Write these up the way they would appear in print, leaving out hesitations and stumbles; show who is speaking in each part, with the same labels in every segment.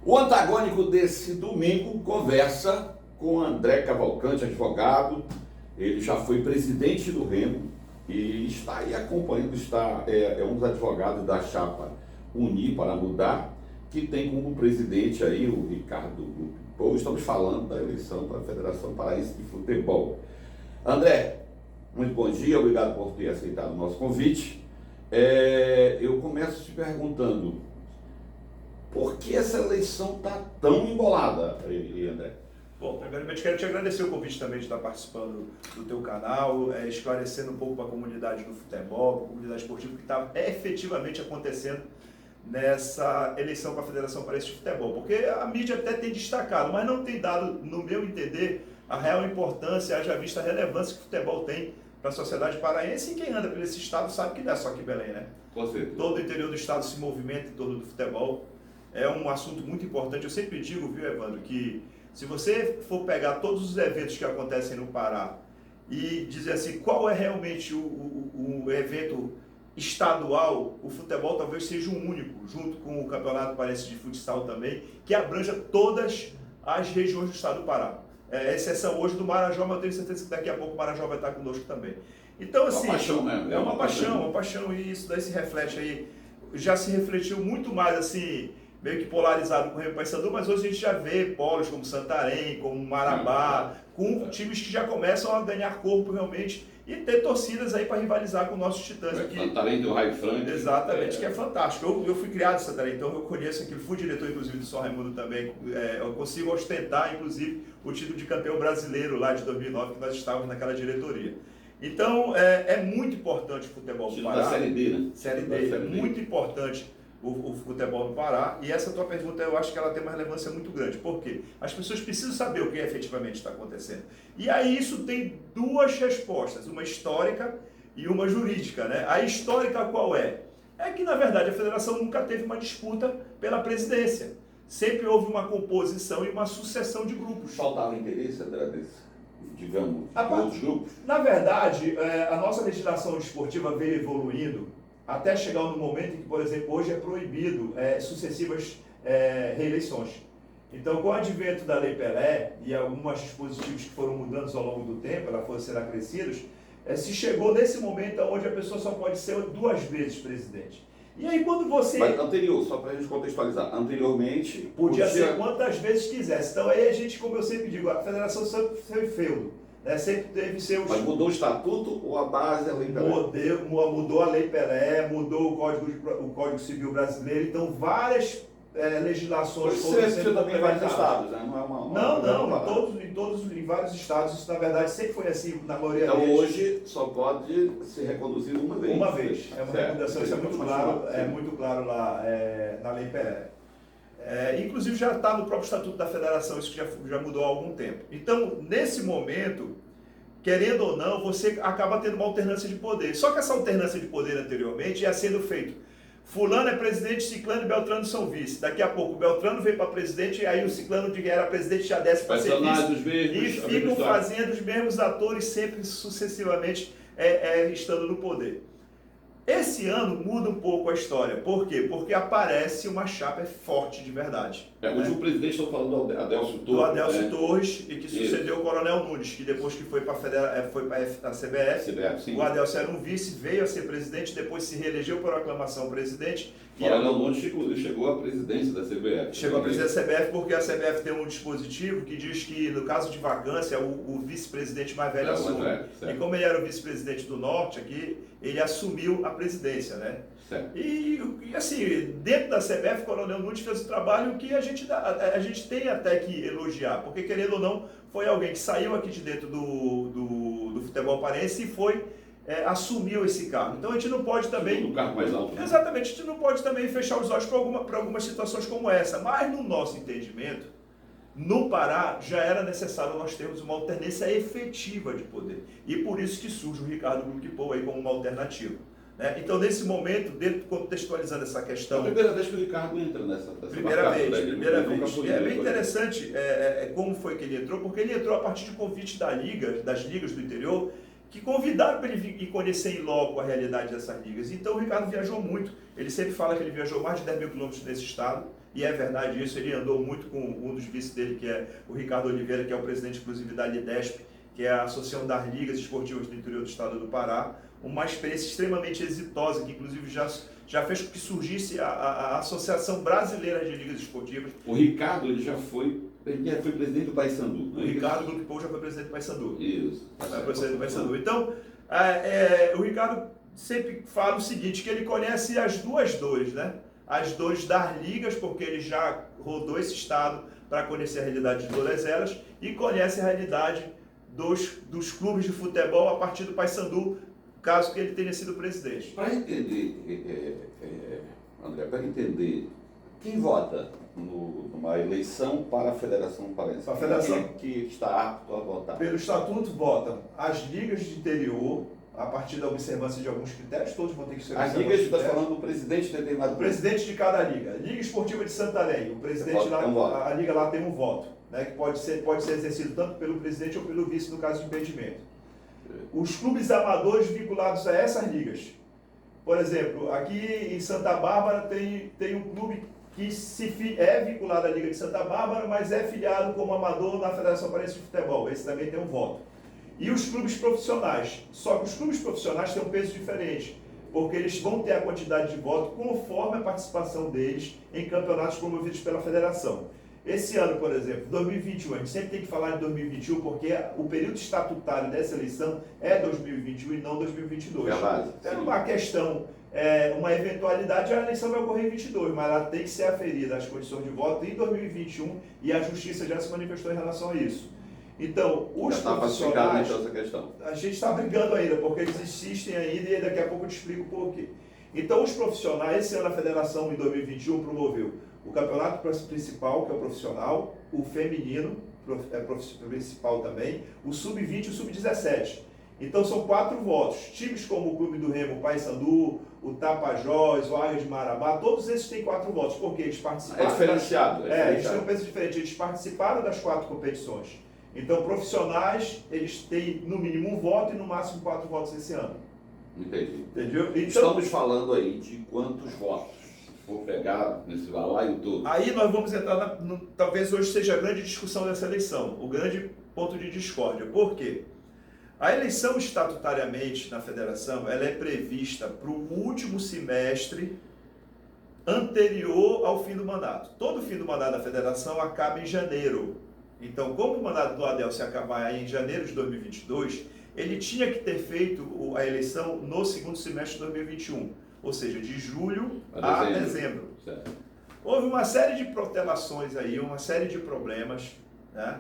Speaker 1: O antagônico desse domingo conversa com André Cavalcante, advogado. Ele já foi presidente do Remo e está aí acompanhando, é um dos advogados da chapa Unir para Mudar, que tem como presidente aí o Ricardo Lupipow. Estamos falando da eleição para a Federação Paraense de Futebol. André, muito bom dia, obrigado por ter aceitado o nosso convite. Eu começo te perguntando, por que essa eleição está tão embolada, André?
Speaker 2: Bom, primeiramente quero te agradecer o convite também de estar participando do teu canal, esclarecendo um pouco para a comunidade do futebol, para a comunidade esportiva, o que está efetivamente acontecendo nessa eleição para a Federação Paraense de Futebol. Porque a mídia até tem destacado, mas não tem dado, no meu entender, a real importância, haja vista a relevância que o futebol tem para a sociedade paraense, e quem anda por esse estado sabe que não é só aqui em Belém, né?
Speaker 1: Com certeza.
Speaker 2: Todo o interior do estado se movimenta em torno do futebol. É um assunto muito importante. Eu sempre digo, viu, Evandro, que se você for pegar todos os eventos que acontecem no Pará e dizer assim, qual é realmente o evento estadual, o futebol talvez seja um único, junto com o Campeonato Paraense de Futsal também, que abranja todas as regiões do estado do Pará. Exceção hoje do Marajó, mas eu tenho certeza que daqui a pouco o Marajó vai estar conosco também. Então, assim,
Speaker 1: uma paixão mesmo.
Speaker 2: É uma paixão, e isso daí se reflete aí, já se refletiu muito mais assim, meio que polarizado com o Remo Paysandu, mas hoje a gente já vê polos como Santarém, como Marabá, com times que já começam a ganhar corpo realmente e ter torcidas aí para rivalizar com nossos titãs aqui.
Speaker 1: Santarém tem o Raio Frank.
Speaker 2: Exatamente, que é fantástico. Eu fui criado em Santarém, então eu conheço aquilo, fui diretor inclusive do São Raimundo também, eu consigo ostentar inclusive o título de campeão brasileiro lá de 2009, que nós estávamos naquela diretoria. Então é muito importante o futebol do Pará.
Speaker 1: Da Série D, né?
Speaker 2: Série D, é muito importante o futebol no Pará, e essa tua pergunta eu acho que ela tem uma relevância muito grande. Por quê? As pessoas precisam saber o que efetivamente está acontecendo. E aí isso tem duas respostas, uma histórica e uma jurídica, né? A histórica qual é? É que, na verdade, a federação nunca teve uma disputa pela presidência. Sempre houve uma composição e uma sucessão de grupos.
Speaker 1: Faltava interesse, André, digamos, de outros grupos?
Speaker 2: Na verdade, a nossa legislação esportiva veio evoluindo até chegar no momento em que, por exemplo, hoje é proibido sucessivas reeleições. Então, com o advento da Lei Pelé e alguns dispositivos que foram mudando ao longo do tempo, elas foram sendo acrescidos, se chegou nesse momento onde a pessoa só pode ser 2 vezes presidente. E aí quando você...
Speaker 1: Mas anterior, só para a gente contextualizar, anteriormente...
Speaker 2: Podia ser quantas vezes quisesse. Então aí a gente, como eu sempre digo, a federação sempre foi feudo. Sempre teve seus...
Speaker 1: Mas mudou o estatuto ou a base, a Lei Pelé?
Speaker 2: Mudou a Lei Pelé, mudou o Código Civil Brasileiro, então várias legislações
Speaker 1: foram sendo também em vários estados, né?
Speaker 2: Em vários estados, isso na verdade sempre foi assim, na maioria
Speaker 1: então,
Speaker 2: deles.
Speaker 1: Hoje só pode ser reconduzido uma vez.
Speaker 2: Uma vez, é uma recomendação, isso é muito claro lá na Lei Pelé. Inclusive já está no próprio Estatuto da Federação, isso que já mudou há algum tempo. Então, nesse momento, querendo ou não, você acaba tendo uma alternância de poder. Só que essa alternância de poder anteriormente ia sendo feito. Fulano é presidente, Ciclano e Beltrano são vice. Daqui a pouco o Beltrano veio para presidente e aí o Ciclano que era presidente já desce para ser vice. E ficam fazendo os mesmos atores sempre sucessivamente estando no poder. Esse ano muda um pouco a história. Por quê? Porque aparece uma chapa forte de verdade.
Speaker 1: O último presidente, estou falando do Adélcio Torres.
Speaker 2: Do Adélcio Torres, e que sucedeu o Coronel Nunes, que depois que foi para a CBF, o Adélcio era um vice, veio a ser presidente, depois se reelegeu por aclamação presidente.
Speaker 1: O Coronel Nunes chegou à presidência da CBF.
Speaker 2: Chegou à presidência da CBF porque a CBF tem um dispositivo que diz que, no caso de vacância, o vice-presidente mais velho assume. E como ele era o vice-presidente do Norte aqui, ele assumiu a presidência, né? E assim, dentro da CBF, o Coronel Nunes fez um trabalho que a gente tem até que elogiar, porque querendo ou não, foi alguém que saiu aqui de dentro do futebol paraense e assumiu esse cargo. Então a gente não pode também...
Speaker 1: O cargo mais alto. Né?
Speaker 2: Exatamente, a gente não pode também fechar os olhos para algumas situações como essa, mas no nosso entendimento, no Pará já era necessário nós termos uma alternância efetiva de poder. E por isso que surge o Ricardo Lupipow aí como uma alternativa. Então, nesse momento, contextualizando essa questão...
Speaker 1: É a primeira vez que o Ricardo entra nessa
Speaker 2: primeira vez. É bem interessante como foi que ele entrou, porque ele entrou a partir de convite das ligas do interior, que convidaram para ele vir e conhecer em loco a realidade dessas ligas. Então o Ricardo viajou muito, ele sempre fala que ele viajou mais de 10 mil quilômetros nesse estado, e é verdade isso, ele andou muito com um dos vices dele, que é o Ricardo Oliveira, que é o presidente inclusive da LIDESP, que é a Associação das Ligas Esportivas do Interior do Estado do Pará, uma experiência extremamente exitosa, que inclusive já fez com que surgisse a Associação Brasileira de Ligas Esportivas.
Speaker 1: O Ricardo, ele foi presidente do Paysandu.
Speaker 2: O Ricardo Grupo já foi presidente do Paysandu.
Speaker 1: Isso.
Speaker 2: Foi presidente do Paysandu. Então, o Ricardo sempre fala o seguinte, que ele conhece as duas dores, né? As dores das ligas, porque ele já rodou esse estado para conhecer a realidade de todas elas, e conhece a realidade dos clubes de futebol a partir do Paysandu, caso que ele tenha sido presidente.
Speaker 1: Para entender, André, para entender, quem vota numa eleição para a Federação Paraense?
Speaker 2: A federação
Speaker 1: que está apto a votar?
Speaker 2: Pelo estatuto votam as ligas de interior, a partir da observância de alguns critérios, todos vão ter que ser
Speaker 1: as ligas, está falando do presidente determinado.
Speaker 2: O presidente de cada liga. Liga Esportiva de Santarém, o presidente lá, a liga lá tem um voto, né, que pode ser exercido tanto pelo presidente ou pelo vice no caso de impedimento. Os clubes amadores vinculados a essas ligas. Por exemplo, aqui em Santa Bárbara tem um clube que é vinculado à Liga de Santa Bárbara, mas é filiado como amador na Federação Paraense de Futebol. Esse também tem um voto. E os clubes profissionais. Só que os clubes profissionais têm um peso diferente, porque eles vão ter a quantidade de votos conforme a participação deles em campeonatos promovidos pela federação. Esse ano, por exemplo, 2021, a gente sempre tem que falar de 2021 porque o período estatutário dessa eleição é 2021 e não 2022.
Speaker 1: Verdade.
Speaker 2: Então, uma questão, uma eventualidade, a eleição vai ocorrer em 22, mas ela tem que ser aferida às condições de voto em 2021 e a Justiça já se manifestou em relação a isso. Então, os profissionais,
Speaker 1: então, essa questão.
Speaker 2: A gente está brigando ainda, porque eles insistem ainda e daqui a pouco eu te explico o porquê. Então, os profissionais, esse ano a Federação, em 2021, promoveu o campeonato principal, que é o profissional, o feminino, principal também, o sub-20 e o sub-17. Então, são 4 votos. Times como o Clube do Remo, o Paysandu, o Tapajós, o Águia de Marabá, todos esses têm 4 votos, porque eles participaram...
Speaker 1: É diferenciado.
Speaker 2: Eles têm um peso diferente, eles participaram das 4 competições. Então, profissionais, eles têm no mínimo 1 voto e no máximo 4 votos esse ano.
Speaker 1: Entendi.
Speaker 2: Entendeu? Então,
Speaker 1: estamos falando aí de quantos votos? Se for pegar nesse balaio todo.
Speaker 2: Aí nós vamos entrar, talvez hoje seja a grande discussão dessa eleição, o grande ponto de discórdia. Por quê? A eleição estatutariamente na federação, ela é prevista para o último semestre anterior ao fim do mandato. Todo fim do mandato da federação acaba em janeiro. Então, como o mandato do Adelcio acabar em janeiro de 2022, ele tinha que ter feito a eleição no segundo semestre de 2021, ou seja, de julho a dezembro.
Speaker 1: Certo.
Speaker 2: Houve uma série de protelações aí, uma série de problemas, né?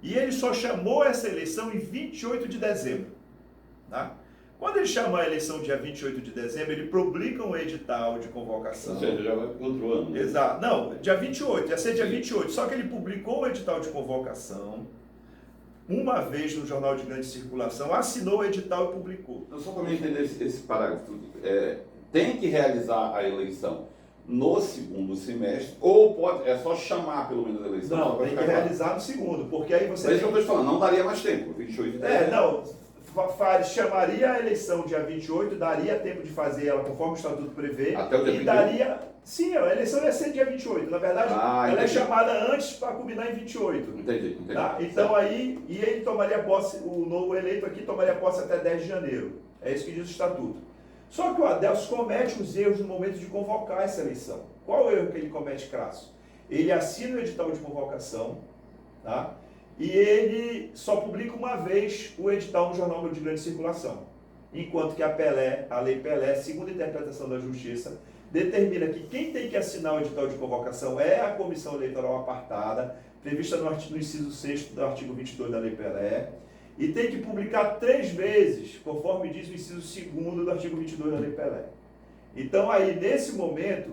Speaker 2: E ele só chamou essa eleição em 28 de dezembro. Né? Quando ele chamou a eleição dia 28 de dezembro, ele publica um edital de convocação.
Speaker 1: Ou seja, já vai para outro ano. Né?
Speaker 2: Exato. Não, dia 28, ia ser dia 28. Só que ele publicou o edital de convocação uma vez no Jornal de Grande Circulação, assinou o edital e publicou.
Speaker 1: Então, só para eu entender esse parágrafo, tem que realizar a eleição no segundo semestre, ou é só chamar pelo menos a eleição?
Speaker 2: Não, tem que realizar no segundo, porque aí você...
Speaker 1: Mas isso que eu estou falando, não daria mais tempo, 28 de dezembro.
Speaker 2: Não, chamaria a eleição dia 28, daria tempo de fazer ela conforme o Estatuto prevê.
Speaker 1: Até o dia 28?
Speaker 2: Daria... Sim, a eleição ia ser dia 28, na verdade ela
Speaker 1: entendi.
Speaker 2: É chamada antes para culminar em 28.
Speaker 1: Entendi.
Speaker 2: Tá? Então aí, e ele tomaria posse, o novo eleito aqui tomaria posse até 10 de janeiro. É isso que diz o Estatuto. Só que o Adelcio comete os erros no momento de convocar essa eleição. Qual o erro que ele comete, crasso? Ele assina o edital de convocação, tá? E ele só publica uma vez o edital no Jornal de Grande Circulação. Enquanto que a Lei Pelé, segundo a interpretação da Justiça, determina que quem tem que assinar o edital de convocação é a Comissão Eleitoral Apartada, prevista no inciso 6º do artigo 22 da Lei Pelé, e tem que publicar 3 vezes, conforme diz o inciso 2º do artigo 22 da Lei Pelé. Então aí, nesse momento,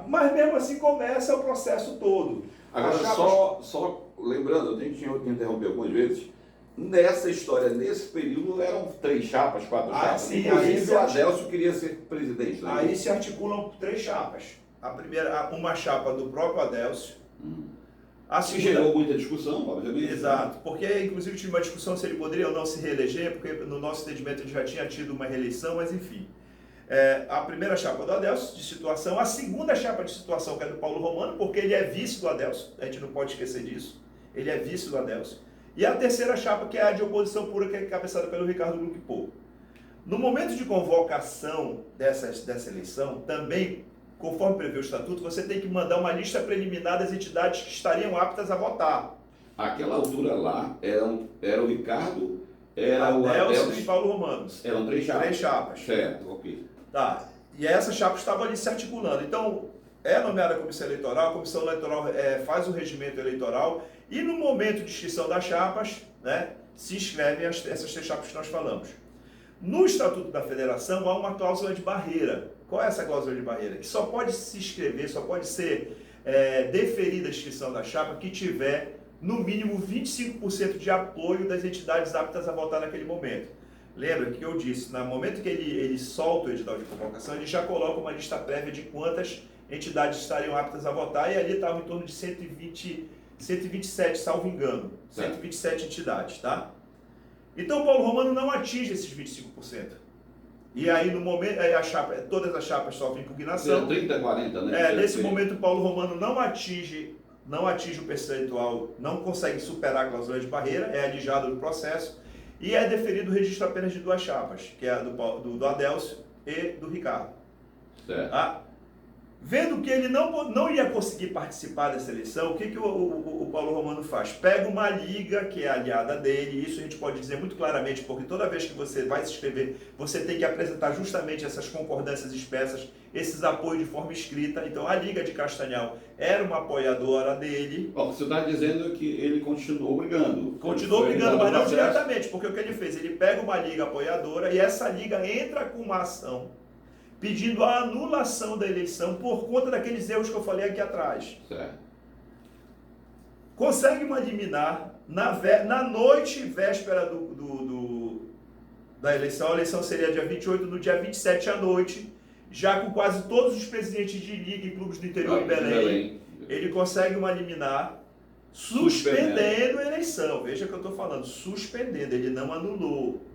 Speaker 2: mas mesmo assim começa o processo todo.
Speaker 1: Agora, só lembrando, eu tenho que interromper algumas vezes, nessa história, nesse período, eram 3 chapas, 4 chapas.
Speaker 2: Sim,
Speaker 1: inclusive o Adelcio queria ser presidente. Né?
Speaker 2: Aí se articulam 3 chapas. A primeira, uma chapa do próprio Adelcio, A
Speaker 1: Se gerou muita discussão, obviamente.
Speaker 2: Exato, porque inclusive tinha uma discussão se ele poderia ou não se reeleger, porque no nosso entendimento ele já tinha tido uma reeleição, mas enfim. A primeira chapa do Adelso, de situação, a segunda chapa de situação, que é do Paulo Romano, porque ele é vice do Adelso, a gente não pode esquecer disso, ele é vice do Adelso. E a terceira chapa, que é a de oposição pura, que é cabeçada pelo Ricardo Luque-Poh. No momento de convocação dessa eleição, também, conforme prevê o estatuto, você tem que mandar uma lista preliminar das entidades que estariam aptas a votar.
Speaker 1: Àquela altura lá, era o Ricardo, era o
Speaker 2: Adelso
Speaker 1: Adelso
Speaker 2: e Paulo Romanos.
Speaker 1: Eram 3 chapas.
Speaker 2: 3 chapas.
Speaker 1: Certo, ok.
Speaker 2: Tá. E essa chapa estava ali se articulando. Então, é nomeada a comissão eleitoral, a comissão eleitoral faz o regimento eleitoral e no momento de inscrição das chapas, né, se inscrevem essas 3 chapas que nós falamos. No Estatuto da Federação há uma cláusula de barreira. Qual é essa cláusula de barreira? Que só pode se inscrever, só pode ser deferida a inscrição da chapa que tiver no mínimo 25% de apoio das entidades aptas a votar naquele momento. Lembra que eu disse, no momento que ele solta o edital de convocação, ele já coloca uma lista prévia de quantas entidades estariam aptas a votar, e ali estava em torno de 127, salvo engano, 127 entidades, tá? Então o Paulo Romano não atinge esses 25%. E aí no momento, todas as chapas sofrem impugnação.
Speaker 1: 30, 40, né?
Speaker 2: Nesse momento o Paulo Romano não atinge o percentual, não consegue superar a cláusula de barreira, é alijado do processo, e é deferido o registro apenas de 2 chapas, que é a do Adelso e do Ricardo.
Speaker 1: Certo.
Speaker 2: Vendo que ele não ia conseguir participar dessa eleição, o que o Paulo Romano faz? Pega uma liga que é aliada dele, isso a gente pode dizer muito claramente, porque toda vez que você vai se inscrever, você tem que apresentar justamente essas concordâncias expressas, esses apoios de forma escrita. Então a Liga de Castanhal era uma apoiadora dele.
Speaker 1: Você está dizendo que ele continuou brigando.
Speaker 2: Continuou brigando, mas não diretamente, porque o que ele fez? Ele pega uma liga apoiadora e essa liga entra com uma ação pedindo a anulação da eleição por conta daqueles erros que eu falei aqui atrás.
Speaker 1: Certo.
Speaker 2: Consegue uma liminar na noite véspera da eleição. A eleição seria dia 28, no dia 27 à noite, já com quase todos os presidentes de liga e clubes do interior em Belém. Ele consegue uma liminar suspendendo a eleição. Veja que eu estou falando, suspendendo, ele não anulou.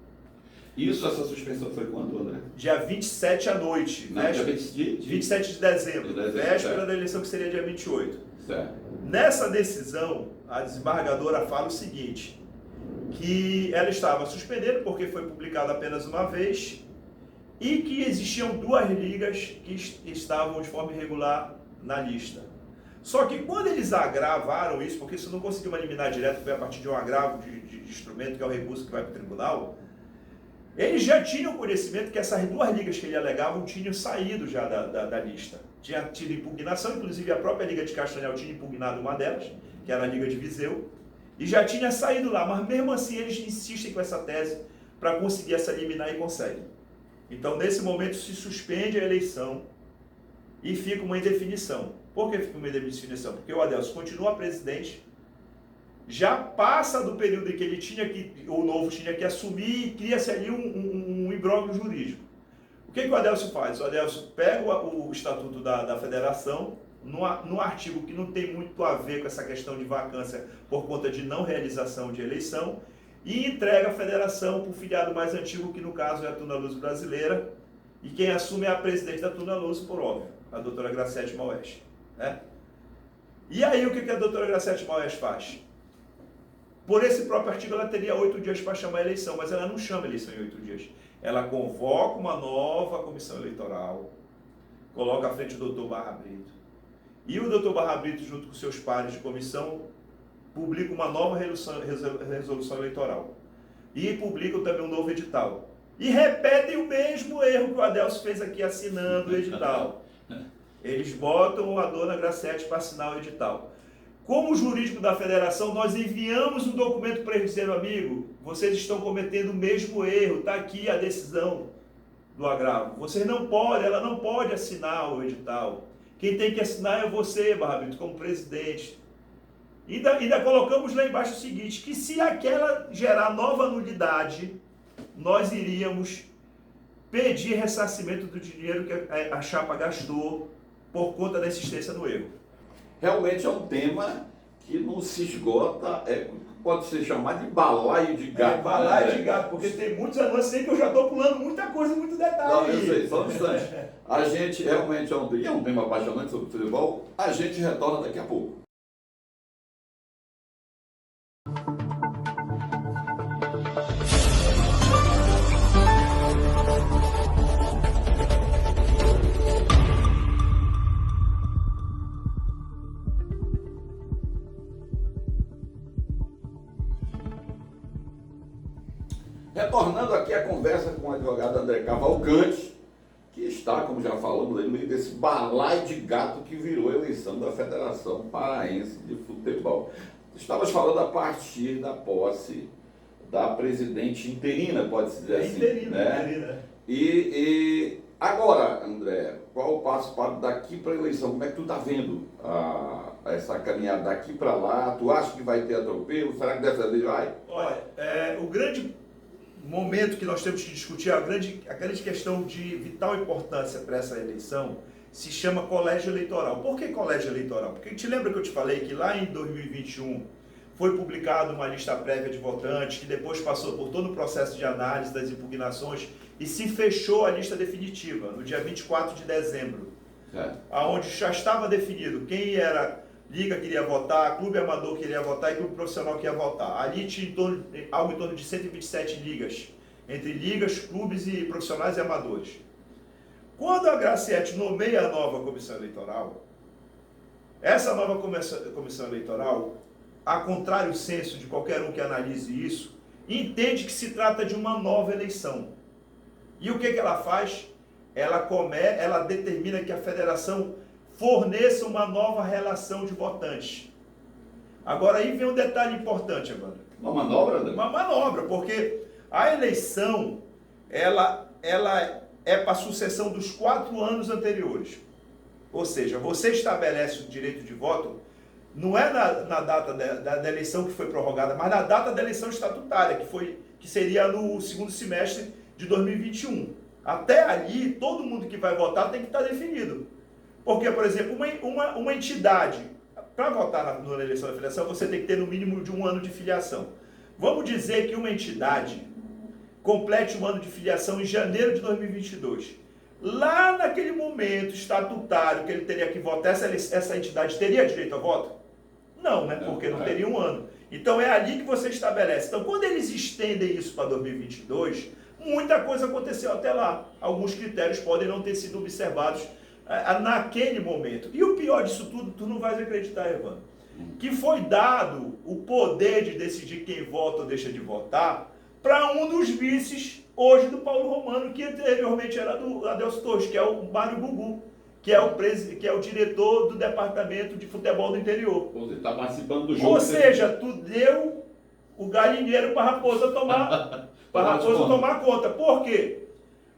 Speaker 1: Essa suspensão foi quando, André?
Speaker 2: Dia 27 à noite.
Speaker 1: Não, dia
Speaker 2: 27 de dezembro. Véspera da eleição, que seria dia 28.
Speaker 1: Certo.
Speaker 2: Nessa decisão, a desembargadora fala o seguinte, que ela estava suspendendo porque foi publicado apenas uma vez e que existiam 2 ligas que estavam de forma irregular na lista. Só que quando eles agravaram isso, porque isso não conseguiu eliminar direto, foi a partir de um agravo de instrumento, que é o recurso que vai para o tribunal, eles já tinham conhecimento que essas 2 ligas que ele alegavam tinham saído já da lista. Tinha tido impugnação, inclusive a própria Liga de Castanhal tinha impugnado uma delas, que era a Liga de Viseu, e já tinha saído lá, mas mesmo assim eles insistem com essa tese para conseguir essa liminar e conseguem. Então nesse momento se suspende a eleição e fica uma indefinição. Por que fica uma indefinição? Porque o Adelso continua presidente, já passa do período em que o novo tinha que assumir e cria-se ali um imbróglio jurídico. O que o Adelso faz? O Adelso pega o Estatuto da Federação, num artigo que não tem muito a ver com essa questão de vacância por conta de não realização de eleição, e entrega a federação para o filiado mais antigo, que no caso é a Tuna Luz Brasileira, e quem assume é a presidente da Tuna Luz, por óbvio, a doutora Graciete Maueste. Né? E aí o que a doutora Graciete Maueste faz? Por esse próprio artigo ela teria 8 dias para chamar a eleição, mas ela não chama a eleição em 8 dias. Ela convoca uma nova comissão eleitoral, coloca à frente o doutor Barra Brito. E o doutor Barra Brito, junto com seus pares de comissão, publica uma nova resolução eleitoral. E publicam também um novo edital. E repetem o mesmo erro que o Adelso fez aqui assinando o edital. Eles botam a dona Graciete para assinar o edital. Como jurídico da federação, nós enviamos um documento para eles dizendo, amigo, vocês estão cometendo o mesmo erro, está aqui a decisão do agravo. Ela não pode assinar o edital. Quem tem que assinar é você, Barra Brito, como presidente. Ainda colocamos lá embaixo o seguinte, que se aquela gerar nova nulidade, nós iríamos pedir ressarcimento do dinheiro que a chapa gastou por conta da insistência no erro.
Speaker 1: Realmente é um tema que não se esgota, pode ser chamado de balaio de gato.
Speaker 2: Balaio de gato, porque tem muitos anúncios aí que eu já estou pulando muita coisa, muito detalhe.
Speaker 1: Não, eu sei, só um instante. A gente realmente é um tema apaixonante sobre futebol. A gente retorna daqui a pouco. Retornando aqui a conversa com o advogado André Cavalcante, que está, como já falamos, no meio desse balaio de gato que virou a eleição da Federação Paraense de Futebol. Estavas falando a partir da posse da presidente interina, pode-se dizer assim.
Speaker 2: Interina.
Speaker 1: E agora, André, qual o passo para daqui para a eleição? Como é que tu está vendo essa caminhada daqui para lá? Tu acha que vai ter atropelo? Será que dessa vez vai?
Speaker 2: Olha, o grande momento que nós temos que discutir, a grande questão de vital importância para essa eleição, se chama colégio eleitoral. Por que colégio eleitoral? Porque te lembra que eu te falei que lá em 2021 foi publicada uma lista prévia de votantes, que depois passou por todo o processo de análise das impugnações e se fechou a lista definitiva, no dia 24 de dezembro, onde já estava definido quem era liga que iria votar, clube amador que iria votar e clube profissional que ia votar. Ali tinha algo em torno de 127 ligas, entre ligas, clubes e profissionais e amadores. Quando a Graciete nomeia a nova comissão eleitoral, essa nova comissão eleitoral, a contrário senso de qualquer um que analise isso, entende que se trata de uma nova eleição. E o que ela faz? Ela determina que a federação forneça uma nova relação de votantes. Agora aí vem um detalhe importante, Evandro.
Speaker 1: Uma manobra, André?
Speaker 2: Uma manobra, porque a eleição, ela é para a sucessão dos 4 anos anteriores. Ou seja, você estabelece o direito de voto, não é na data da eleição que foi prorrogada, mas na data da eleição estatutária, que seria no segundo semestre de 2021. Até ali, todo mundo que vai votar tem que estar definido. Porque, por exemplo, uma entidade, para votar na eleição da federação, você tem que ter no mínimo de 1 ano de filiação. Vamos dizer que uma entidade complete um ano de filiação em janeiro de 2022. Lá naquele momento estatutário que ele teria que votar, essa entidade teria direito a voto? Não, né? Porque não teria 1 ano. Então é ali que você estabelece. Então quando eles estendem isso para 2022, muita coisa aconteceu até lá. Alguns critérios podem não ter sido observados naquele momento. E o pior disso tudo, tu não vais acreditar, Evandro, que foi dado o poder de decidir quem vota ou deixa de votar para um dos vices hoje do Paulo Romano, que anteriormente era do Adelso Torres, que é o Mário Gugu, que é o diretor do Departamento de Futebol do Interior.
Speaker 1: Ele está participando do jogo.
Speaker 2: Ou seja, tu deu o galinheiro para a raposa tomar conta. Por quê?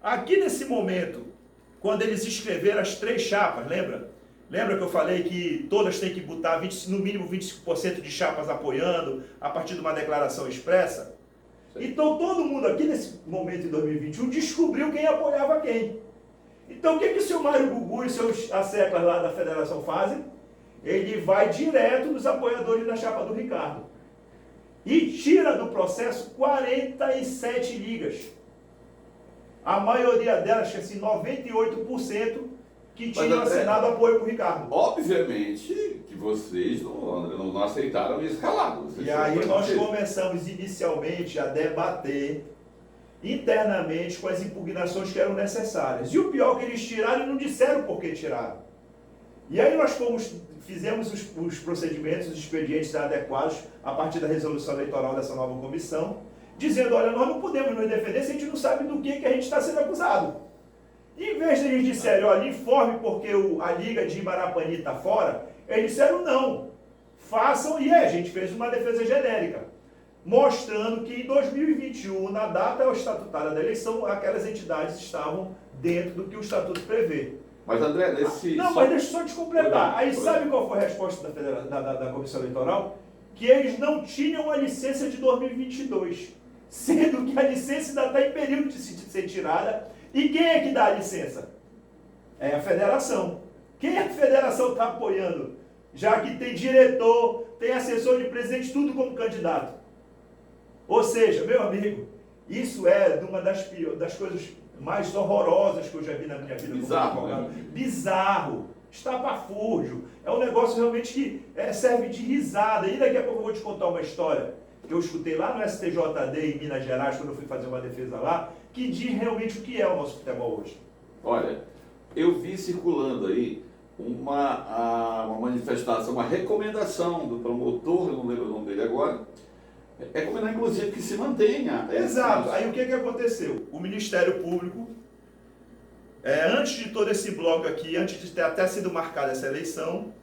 Speaker 2: Aqui nesse momento, quando eles escreveram as 3 chapas, lembra? Lembra que eu falei que todas têm que botar no mínimo 25% de chapas apoiando, a partir de uma declaração expressa? Sim. Então todo mundo aqui nesse momento em 2021 descobriu quem apoiava quem. Então o que o seu Mário Gugu e seus asseclas lá da federação fazem? Ele vai direto nos apoiadores da chapa do Ricardo. E tira do processo 47 ligas. A maioria delas, assim, 98%, que tinham assinado apoio para o Ricardo.
Speaker 1: Obviamente que vocês não aceitaram esse relato.
Speaker 2: E aí nós começamos inicialmente a debater internamente com as impugnações que eram necessárias. E o pior é que eles tiraram e não disseram por que tiraram. E aí nós fizemos os procedimentos, os expedientes adequados a partir da resolução eleitoral dessa nova comissão, dizendo, olha, nós não podemos nos defender se a gente não sabe do que a gente está sendo acusado. E em vez de eles disserem, olha, informe porque a Liga de Marapani está fora, eles disseram não, façam, e a gente fez uma defesa genérica, mostrando que em 2021, na data estatutária da eleição, aquelas entidades estavam dentro do que o estatuto prevê.
Speaker 1: Mas André,
Speaker 2: mas deixa eu só te completar. Aí sabe qual foi a resposta da Comissão Eleitoral? Que eles não tinham a licença de 2022, sendo que a licença ainda está em período de ser tirada. E quem é que dá a licença? É a federação. Quem a federação está apoiando já que tem diretor, tem assessor de presidente, tudo como candidato. Ou seja, meu amigo, isso é uma das coisas mais horrorosas que eu já vi na minha vida.
Speaker 1: Bizarro,
Speaker 2: como advogado.
Speaker 1: né?
Speaker 2: Bizarro, estapafúrdio. É um negócio realmente que serve de risada. E daqui a pouco eu vou te contar uma história que eu escutei lá no STJD em Minas Gerais, quando eu fui fazer uma defesa lá, que diz realmente o que é o nosso futebol hoje.
Speaker 1: Olha, eu vi circulando aí uma manifestação, uma recomendação do promotor, eu não lembro o nome dele agora, recomendar inclusive que se mantenha.
Speaker 2: Exato. Aí o que aconteceu? O Ministério Público, antes de todo esse bloco aqui, antes de ter até sido marcada essa eleição,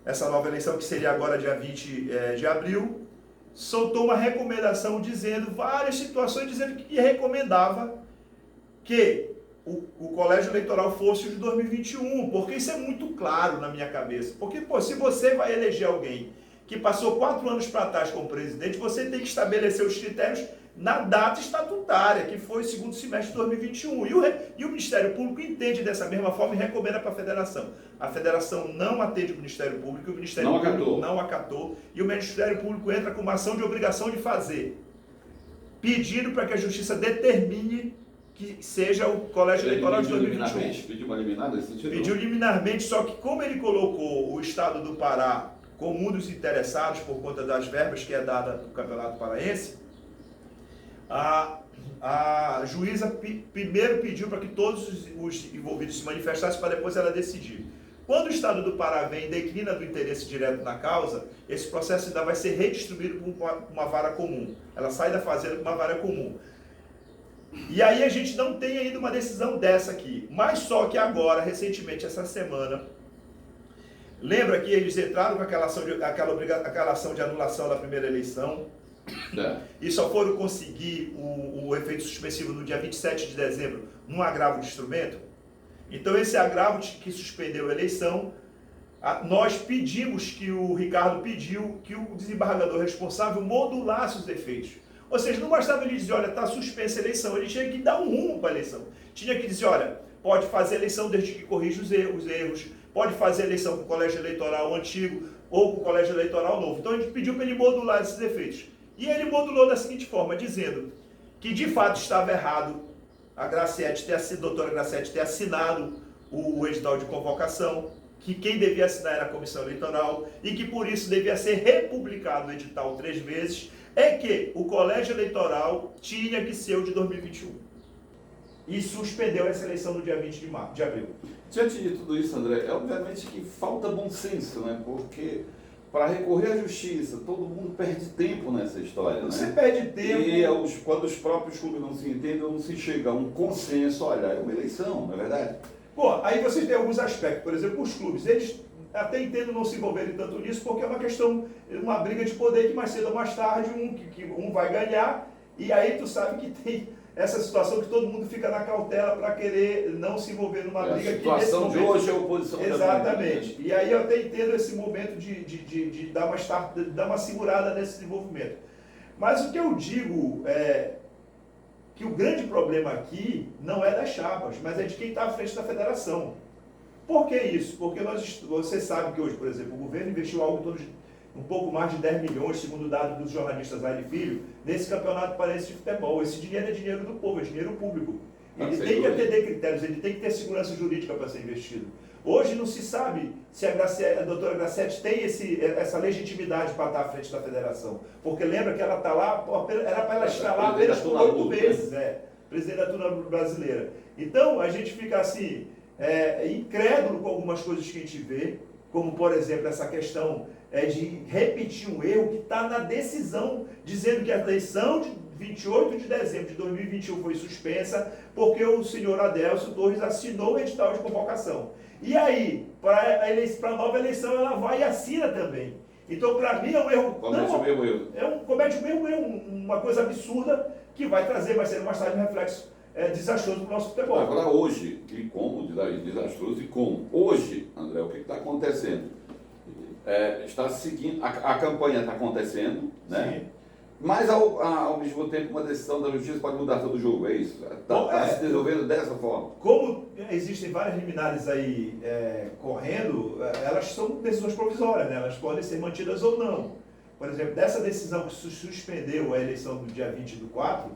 Speaker 2: essa nova eleição que seria agora dia 20 de abril, soltou uma recomendação dizendo várias situações, dizendo que recomendava que o colégio eleitoral fosse o de 2021, porque isso é muito claro na minha cabeça. Porque, pô, se você vai eleger alguém que passou 4 anos para trás como presidente, você tem que estabelecer os critérios na data estatutária, que foi segundo semestre de 2021. E o Ministério Público entende dessa mesma forma e recomenda para a Federação. A Federação não atende o Ministério Público, o Ministério Público não acatou, e o Ministério Público entra com uma ação de obrigação de fazer, pedindo para que a Justiça determine que seja o colégio eleitoral de 2021.
Speaker 1: Pediu uma liminar nesse sentido?
Speaker 2: Pediu liminarmente, só que como ele colocou o Estado do Pará como um dos interessados por conta das verbas que é dada do Campeonato Paraense, a juíza primeiro pediu para que todos os envolvidos se manifestassem para depois ela decidir. Quando o Estado do Pará vem e declina do interesse direto na causa, esse processo ainda vai ser redistribuído para uma vara comum. Ela sai da fazenda para uma vara comum. E aí a gente não tem ainda uma decisão dessa aqui. Mas só que agora, recentemente, essa semana, lembra que eles entraram com aquela ação de anulação da primeira eleição, e só foram conseguir o efeito suspensivo no dia 27 de dezembro, num agravo de instrumento? Então esse agravo que suspendeu a eleição, nós pedimos que o Ricardo pediu que o desembargador responsável modulasse os efeitos. Ou seja, não bastava ele dizer, olha, está suspensa a eleição, ele tinha que dar um rumo para a eleição. Tinha que dizer, olha, pode fazer a eleição desde que corrija os erros, pode fazer a eleição com o colégio eleitoral antigo ou com o colégio eleitoral novo. Então a gente pediu para ele modular esses efeitos. E ele modulou da seguinte forma, dizendo que de fato estava errado a doutora Graciete ter assinado o edital de convocação, que quem devia assinar era a comissão eleitoral e que por isso devia ser republicado o edital 3 vezes, é que o colégio eleitoral tinha que ser o de 2021. E suspendeu essa eleição no dia 20 de abril.
Speaker 1: Diante de tudo isso, André, é obviamente que falta bom senso, né? Porque para recorrer à justiça, todo mundo perde tempo nessa história, né?
Speaker 2: Você perde tempo.
Speaker 1: E quando os próprios clubes não se entendem, não se chega a um consenso, olha, é uma eleição, não é verdade?
Speaker 2: Pô, aí você tem alguns aspectos, por exemplo, os clubes, eles até entendo não se envolverem tanto nisso, porque é uma questão, uma briga de poder que mais cedo ou mais tarde um vai ganhar, e aí tu sabe que tem essa situação que todo mundo fica na cautela para querer não se envolver numa briga.
Speaker 1: A situação de hoje é a oposição.
Speaker 2: Exatamente. E aí eu até entendo esse momento de dar uma segurada nesse desenvolvimento. Mas o que eu digo é que o grande problema aqui não é das chapas, mas é de quem está à frente da federação. Por que isso? Porque você sabe que hoje, por exemplo, o governo investiu algo em torno de um pouco mais de 10 milhões, segundo o dado dos jornalistas lá de Filho, nesse campeonato paraense de futebol. Esse dinheiro é dinheiro do povo, é dinheiro público. Ele tem que atender critérios, ele tem que ter segurança jurídica para ser investido. Hoje não se sabe se a doutora Graciete tem essa legitimidade para estar à frente da federação. Porque lembra que ela está lá, era para ela estar lá apenas por 8 meses, presidente da turma brasileira. Então a gente fica assim, incrédulo com algumas coisas que a gente vê, como por exemplo essa questão de repetir um erro que está na decisão, dizendo que a eleição de 28 de dezembro de 2021 foi suspensa porque o senhor Adélcio Torres assinou o edital de convocação. E aí, para a nova eleição, ela vai e assina também. Então, para mim, é um erro.
Speaker 1: Comete o mesmo erro.
Speaker 2: Comete o mesmo erro, uma coisa absurda que vai trazer, vai ser mais tarde um reflexo desastroso para o nosso futebol.
Speaker 1: Agora, hoje, e como desastroso e como? Hoje, André, o que está acontecendo? Está seguindo, a campanha está acontecendo, né? Mas ao mesmo tempo uma decisão da justiça pode mudar todo o jogo, é isso? Está se desenvolvendo dessa forma.
Speaker 2: Como existem várias liminares aí correndo, elas são decisões provisórias, né? Elas podem ser mantidas ou não. Por exemplo, dessa decisão que suspendeu a eleição do dia 20/4,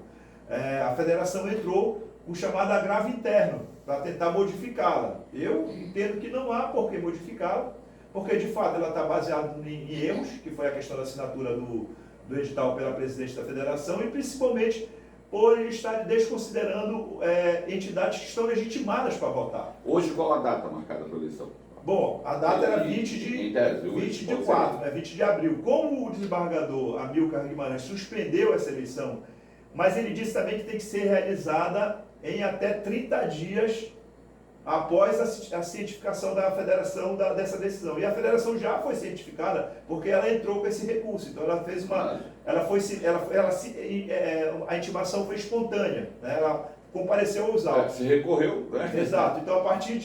Speaker 2: a federação entrou com o chamado agravo interno para tentar modificá-la. Eu entendo que não há por que modificá-la, porque de fato ela está baseada em erros, que foi a questão da assinatura do edital pela presidente da federação, e principalmente por estar desconsiderando entidades que estão legitimadas para votar.
Speaker 1: Hoje qual a data marcada para a eleição?
Speaker 2: Bom, a data era 20 de abril. Como o desembargador Amilcar Guimarães suspendeu essa eleição, mas ele disse também que tem que ser realizada em até 30 dias após a cientificação da federação dessa decisão. E a federação já foi cientificada porque ela entrou com esse recurso. Então ela fez a intimação foi espontânea, né? Ela compareceu aos autos.
Speaker 1: Se recorreu, né?
Speaker 2: Exato. Então a partir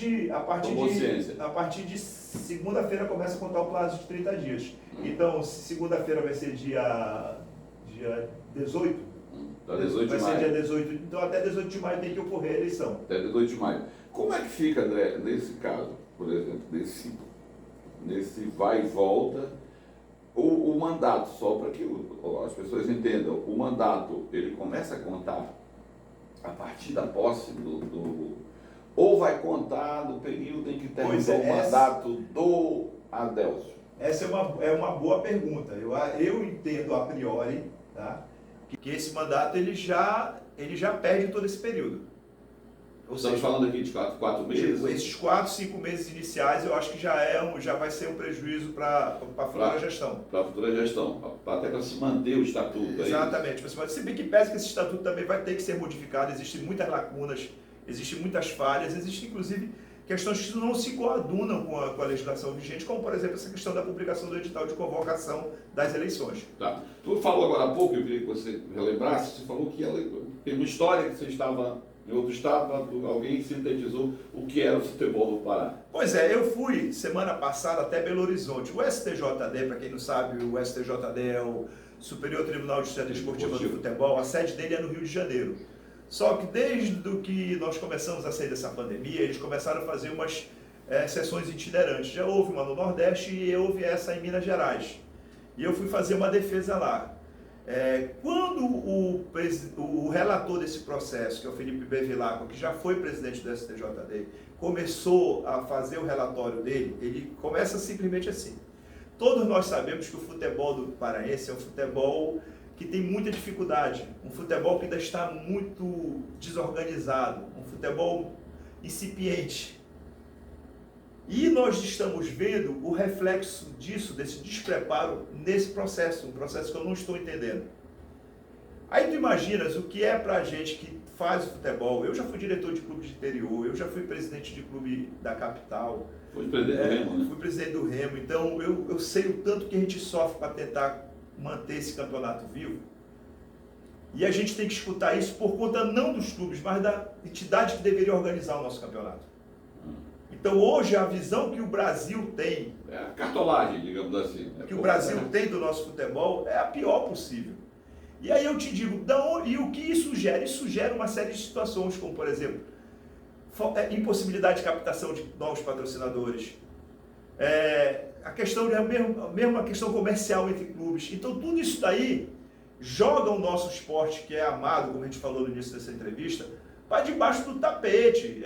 Speaker 2: de segunda-feira começa a contar o prazo de 30 dias. Então segunda-feira vai ser dia 18.
Speaker 1: Tá 18
Speaker 2: vai
Speaker 1: de
Speaker 2: ser
Speaker 1: maio.
Speaker 2: dia 18. Então até 18 de maio tem que ocorrer a eleição.
Speaker 1: Até 18 de maio. Como é que fica, André, nesse caso, por exemplo, nesse vai e volta, o mandato, só para que as pessoas entendam, o mandato, ele começa a contar a partir da posse ou vai contar no período em que terminou o mandato do Adelso?
Speaker 2: Essa é uma boa pergunta. Eu entendo a priori, tá, que esse mandato ele já perde todo esse período.
Speaker 1: Estamos falando aqui de 4 meses?
Speaker 2: Esses 4, 5 meses iniciais eu acho que já vai ser um prejuízo para a futura gestão.
Speaker 1: Para a futura gestão, até para se manter o estatuto.
Speaker 2: Exatamente. Se bem que pese que esse estatuto também vai ter que ser modificado, existem muitas lacunas, existem muitas falhas, existem inclusive questões que não se coadunam com a legislação vigente, como por exemplo essa questão da publicação do edital de convocação das eleições.
Speaker 1: Tá. Tu falou agora há pouco, eu queria que você relembrasse, você falou que tem uma história que você estava em outro estado, alguém sintetizou o que era o futebol do Pará.
Speaker 2: Pois é, eu fui semana passada até Belo Horizonte. O STJD, para quem não sabe, o STJD é o Superior Tribunal de Justiça Desportiva do Futebol, a sede dele é no Rio de Janeiro. Só que desde que nós começamos a sair dessa pandemia, eles começaram a fazer umas sessões itinerantes. Já houve uma no Nordeste e houve essa em Minas Gerais. E eu fui fazer uma defesa lá. Quando o relator desse processo, que é o Felipe Bevilacqua, que já foi presidente do STJD, começou a fazer o relatório dele, ele começa simplesmente assim. Todos nós sabemos que o futebol do paraense é um futebol que tem muita dificuldade, um futebol que ainda está muito desorganizado, um futebol incipiente. E nós estamos vendo o reflexo disso, desse despreparo, nesse processo, um processo que eu não estou entendendo. Aí tu imaginas o que é pra gente que faz o futebol. Eu já fui diretor de clube de interior, eu já fui presidente de clube da capital.
Speaker 1: Fui presidente do Remo, né?
Speaker 2: Fui presidente do Remo, então eu sei o tanto que a gente sofre para tentar manter esse campeonato vivo. E a gente tem que escutar isso por conta não dos clubes, mas da entidade que deveria organizar o nosso campeonato. Então hoje a visão que o Brasil tem,
Speaker 1: a cartolagem, digamos assim,
Speaker 2: que o Brasil tem do nosso futebol é a pior possível. E aí eu te digo, e o que isso gera? Isso gera uma série de situações, como por exemplo, impossibilidade de captação de novos patrocinadores, a questão mesmo a questão comercial entre clubes. Então tudo isso daí joga o nosso esporte, que é amado, como a gente falou no início dessa entrevista, para debaixo do tapete.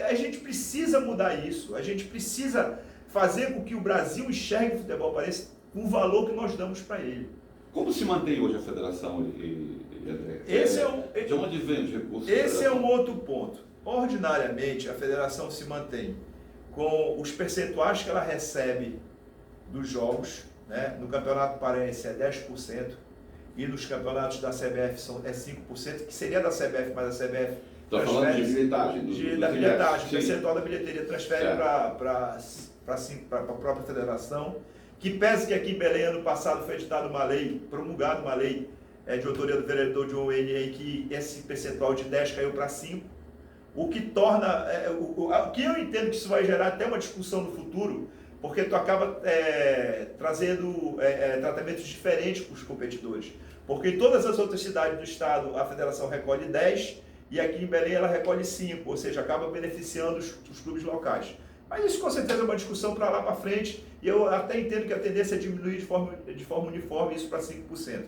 Speaker 2: A gente precisa mudar isso, a gente precisa fazer com que o Brasil enxergue o futebol paraense com o valor que nós damos para ele.
Speaker 1: Como se mantém hoje a federação? De onde vem os recursos?
Speaker 2: Esse é um outro ponto. Ordinariamente, a federação se mantém com os percentuais que ela recebe dos jogos, né? No Campeonato Paraense é 10%, e nos campeonatos da CBF é 5%, que seria da CBF, mas a CBF
Speaker 1: está falando de bilhetagem.
Speaker 2: Da bilhetagem, o percentual da bilheteria transfere para a própria federação, que pese que aqui em Belém, ano passado, foi editada uma lei, promulgada uma lei de autoria do vereador John Wayne, em que esse percentual de 10 caiu para 5, o que torna, o que eu entendo que isso vai gerar até uma discussão no futuro, porque tu acaba trazendo tratamentos diferentes para os competidores. Porque em todas as outras cidades do estado a federação recolhe 10 e aqui em Belém ela recolhe 5, ou seja, acaba beneficiando os clubes locais. Mas isso com certeza é uma discussão para lá para frente e eu até entendo que a tendência é diminuir de forma uniforme isso para 5%.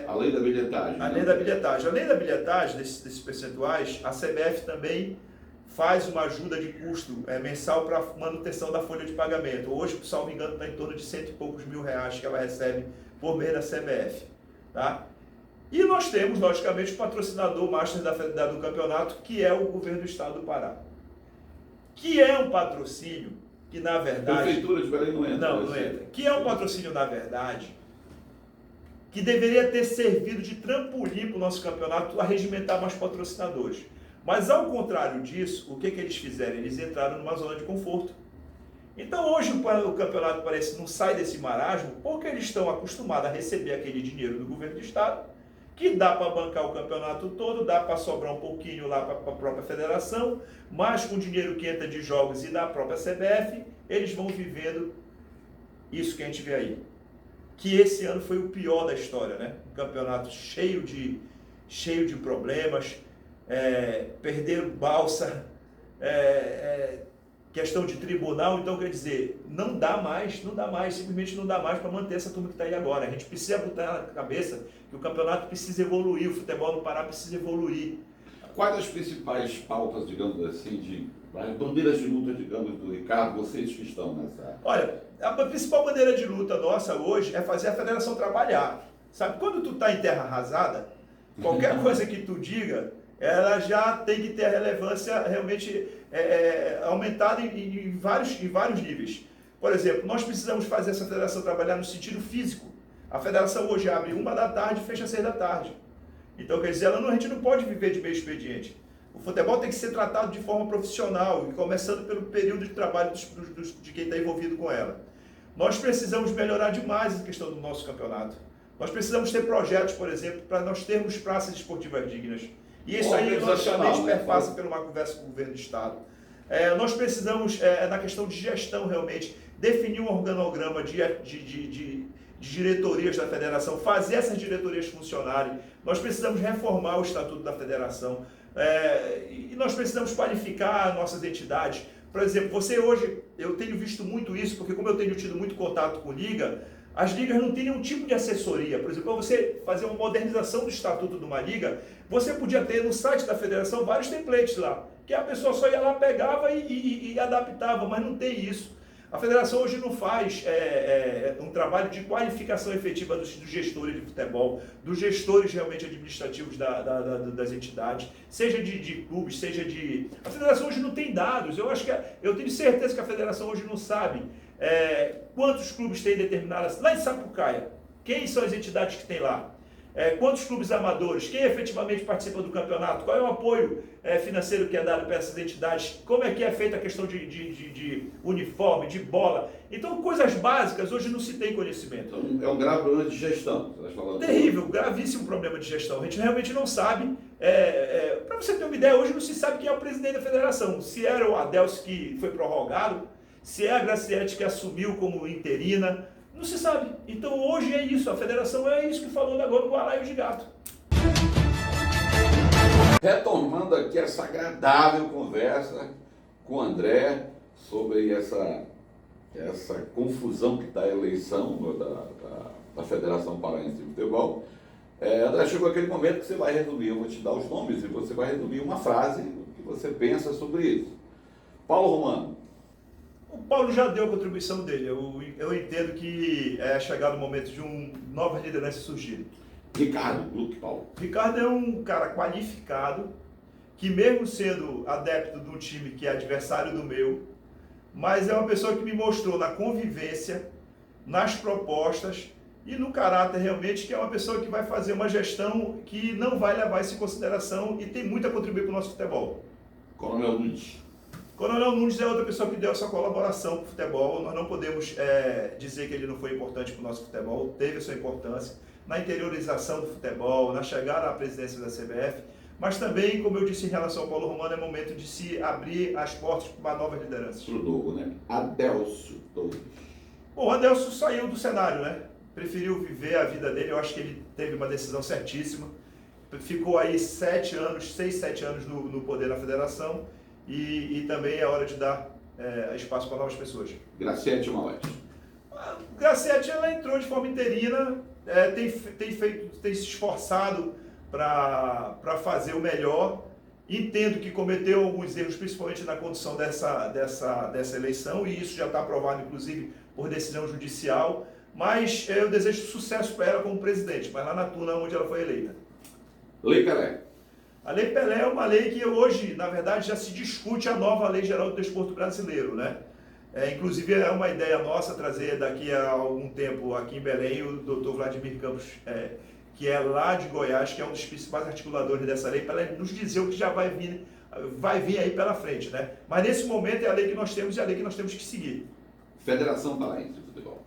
Speaker 1: Além da bilhetagem.
Speaker 2: Além da bilhetagem. Além da bilhetagem, desses percentuais, a CBF também faz uma ajuda de custo mensal para manutenção da folha de pagamento. Hoje, salvo engano, está em torno de R$100 e poucos mil que ela recebe por mês da CBF. Tá? E nós temos, logicamente, o patrocinador master do campeonato, que é o governo do estado do Pará. Que é um patrocínio que, na verdade...
Speaker 1: Prefeitura de Belém não entra.
Speaker 2: Não entra. Que é um patrocínio, na verdade, que deveria ter servido de trampolim para o nosso campeonato arregimentar mais patrocinadores. Mas, ao contrário disso, o que eles fizeram? Eles entraram numa zona de conforto. Então, hoje o campeonato parece que não sai desse marasmo porque eles estão acostumados a receber aquele dinheiro do governo do estado, que dá para bancar o campeonato todo, dá para sobrar um pouquinho lá para a própria federação, mas com o dinheiro que entra de jogos e da própria CBF, eles vão vivendo isso que a gente vê aí. Que esse ano foi o pior da história, né? Um campeonato cheio de problemas, perderam balsa, questão de tribunal, então quer dizer, não dá mais, simplesmente não dá mais para manter essa turma que está aí agora. A gente precisa botar na cabeça que o campeonato precisa evoluir, o futebol no Pará precisa evoluir.
Speaker 1: Quais as principais pautas, digamos assim, bandeiras de luta, digamos, do Ricardo, vocês que estão nessa...
Speaker 2: Olha, a principal bandeira de luta nossa hoje é fazer a federação trabalhar. Sabe, quando tu está em terra arrasada, qualquer coisa que tu diga, ela já tem que ter a relevância realmente aumentada em vários níveis. Por exemplo, nós precisamos fazer essa federação trabalhar no sentido físico. A federação hoje abre 1 da tarde e fecha às 6 da tarde. Então, quer dizer, a gente não pode viver de meio expediente. O futebol tem que ser tratado de forma profissional, e começando pelo período de trabalho de quem está envolvido com ela. Nós precisamos melhorar demais a questão do nosso campeonato. Nós precisamos ter projetos, por exemplo, para nós termos praças esportivas dignas. E isso aí, logicamente, perpassa por uma conversa com o governo do estado. Nós precisamos, na questão de gestão, realmente, definir um organograma de diretorias da federação, fazer essas diretorias funcionarem. Nós precisamos reformar o estatuto da federação. E nós precisamos qualificar nossas entidades. Por exemplo, você hoje, eu tenho visto muito isso, porque como eu tenho tido muito contato com liga, as ligas não têm nenhum tipo de assessoria. Por exemplo, para você fazer uma modernização do estatuto de uma liga, você podia ter no site da federação vários templates lá, que a pessoa só ia lá, pegava e adaptava, mas não tem isso. A federação hoje não faz um trabalho de qualificação efetiva dos gestores de futebol, dos gestores realmente administrativos das entidades, seja de clubes, seja de... A federação hoje não tem dados. Eu tenho certeza que a federação hoje não sabe quantos clubes tem determinadas... Lá em Sapucaia, quem são as entidades que tem lá? Quantos clubes amadores? Quem efetivamente participa do campeonato? Qual é o apoio financeiro que é dado para essas entidades? Como é que é feita a questão de uniforme, de bola? Então, coisas básicas hoje não se tem conhecimento.
Speaker 1: Então, é um grave problema de gestão. Você está falando
Speaker 2: terrível, gravíssimo problema de gestão. A gente realmente não sabe. Para você ter uma ideia, hoje não se sabe quem é o presidente da federação. Se era o Adelso que foi prorrogado, se é a Graciete que assumiu como interina. Não se sabe. Então hoje é isso, a federação é isso que falou agora no balaio de gato.
Speaker 1: Retomando aqui essa agradável conversa com o André sobre essa confusão que está a eleição da Federação Paraense de Futebol. André, chegou aquele momento que você vai resumir, eu vou te dar os nomes e você vai resumir uma frase, o que você pensa sobre isso. Paulo Romano.
Speaker 2: O Paulo já deu a contribuição dele. Eu entendo que é chegado o momento de nova liderança surgir.
Speaker 1: Ricardo Luque Paulo.
Speaker 2: Ricardo é um cara qualificado, que mesmo sendo adepto de um time que é adversário do meu, mas é uma pessoa que me mostrou na convivência, nas propostas e no caráter realmente, que é uma pessoa que vai fazer uma gestão que não vai levar isso em consideração e tem muito a contribuir para o nosso futebol.
Speaker 1: Coronel Nunes.
Speaker 2: Coronel Nunes é outra pessoa que deu essa colaboração com o futebol. Nós não podemos dizer que ele não foi importante para o nosso futebol, teve a sua importância na interiorização do futebol, na chegada à presidência da CBF, mas também, como eu disse em relação ao Paulo Romano, é momento de se abrir as portas para uma nova liderança.
Speaker 1: Pro novo, né? Adélcio Torres.
Speaker 2: Bom, o Adélcio saiu do cenário, né? Preferiu viver a vida dele, eu acho que ele teve uma decisão certíssima. Ficou aí 6, 7 anos no poder da federação e também é hora de dar espaço para novas pessoas.
Speaker 1: Graciete Mauete.
Speaker 2: A Graciete, ela entrou de forma interina, tem se esforçado para fazer o melhor. Entendo que cometeu alguns erros, principalmente na condução dessa eleição, e isso já está aprovado, inclusive, por decisão judicial. Mas eu desejo sucesso para ela como presidente, mas lá na Tuna, onde ela foi eleita.
Speaker 1: Lei Pelé.
Speaker 2: A Lei Pelé é uma lei que hoje, na verdade, já se discute a nova Lei Geral do Desporto Brasileiro, né? Inclusive, é uma ideia nossa trazer daqui a algum tempo aqui em Belém o Dr. Vladimir Campos, que é lá de Goiás, que é um dos principais articuladores dessa lei, para nos dizer o que já vai vir aí pela frente, né? Mas nesse momento é a lei que nós temos e a lei que nós temos que seguir.
Speaker 1: Federação Paraense de Futebol.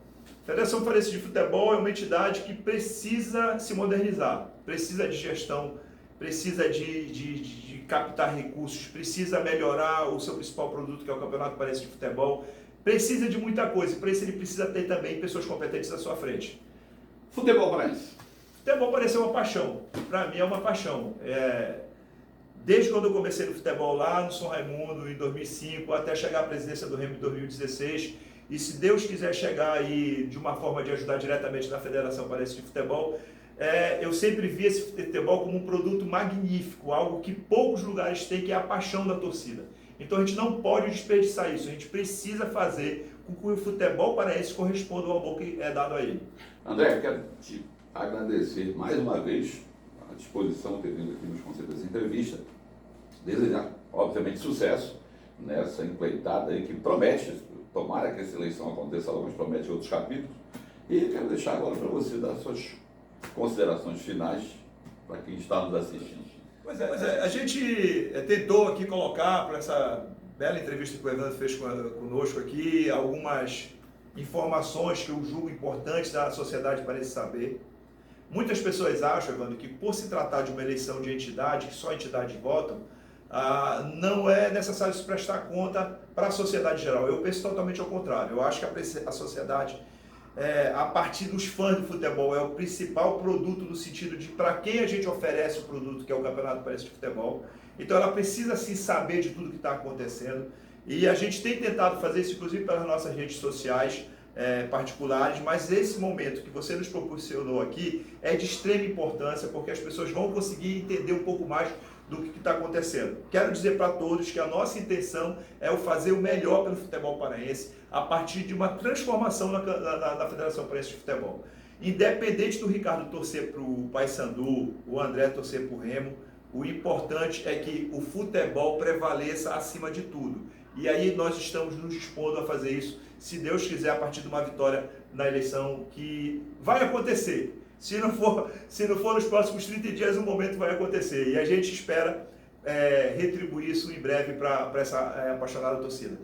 Speaker 2: Federação Paraense de Futebol é uma entidade que precisa se modernizar, precisa de gestão, precisa de captar recursos, precisa melhorar o seu principal produto, que é o Campeonato Paraense de Futebol, precisa de muita coisa, para isso ele precisa ter também pessoas competentes à sua frente.
Speaker 1: Futebol Paraense.
Speaker 2: Futebol parece uma paixão, para mim é uma paixão. Desde quando eu comecei no futebol lá no São Raimundo, em 2005, até chegar à presidência do Remo em 2016, e se Deus quiser chegar aí de uma forma de ajudar diretamente na Federação Paraense de Futebol, eu sempre vi esse futebol como um produto magnífico, algo que poucos lugares têm, que é a paixão da torcida. Então a gente não pode desperdiçar isso, a gente precisa fazer com que o futebol paraense corresponda ao amor que é dado a ele.
Speaker 1: André, quero te agradecer mais uma vez a disposição de ter vindo aqui nos conceder essa entrevista, desejar, obviamente, sucesso nessa empreitada aí que promete, tomara que essa eleição aconteça logo, mas promete outros capítulos. E quero deixar agora para você dar suas considerações finais para quem está nos assistindo.
Speaker 2: Pois é, a gente tentou aqui colocar para essa bela entrevista que o Evandro fez conosco aqui algumas informações que eu julgo importantes da sociedade para saber. Muitas pessoas acham, Evandro, que por se tratar de uma eleição de entidade, que só entidades votam, não é necessário se prestar conta para a sociedade geral. Eu penso totalmente ao contrário. Eu acho que a sociedade, a partir dos fãs do futebol, é o principal produto no sentido de para quem a gente oferece o produto, que é o Campeonato Paraense de Futebol. Então ela precisa sim saber de tudo que está acontecendo. E a gente tem tentado fazer isso, inclusive pelas nossas redes sociais particulares, mas esse momento que você nos proporcionou aqui é de extrema importância, porque as pessoas vão conseguir entender um pouco mais do que está acontecendo. Quero dizer para todos que a nossa intenção é o fazer o melhor pelo futebol paraense a partir de uma transformação na Federação Paraense de Futebol. Independente do Ricardo torcer para o Paysandu, o André torcer para o Remo, o importante é que o futebol prevaleça acima de tudo. E aí nós estamos nos dispondo a fazer isso, se Deus quiser, a partir de uma vitória na eleição que vai acontecer. Se não for nos próximos 30 dias, um momento vai acontecer. E a gente espera retribuir isso em breve para essa apaixonada torcida.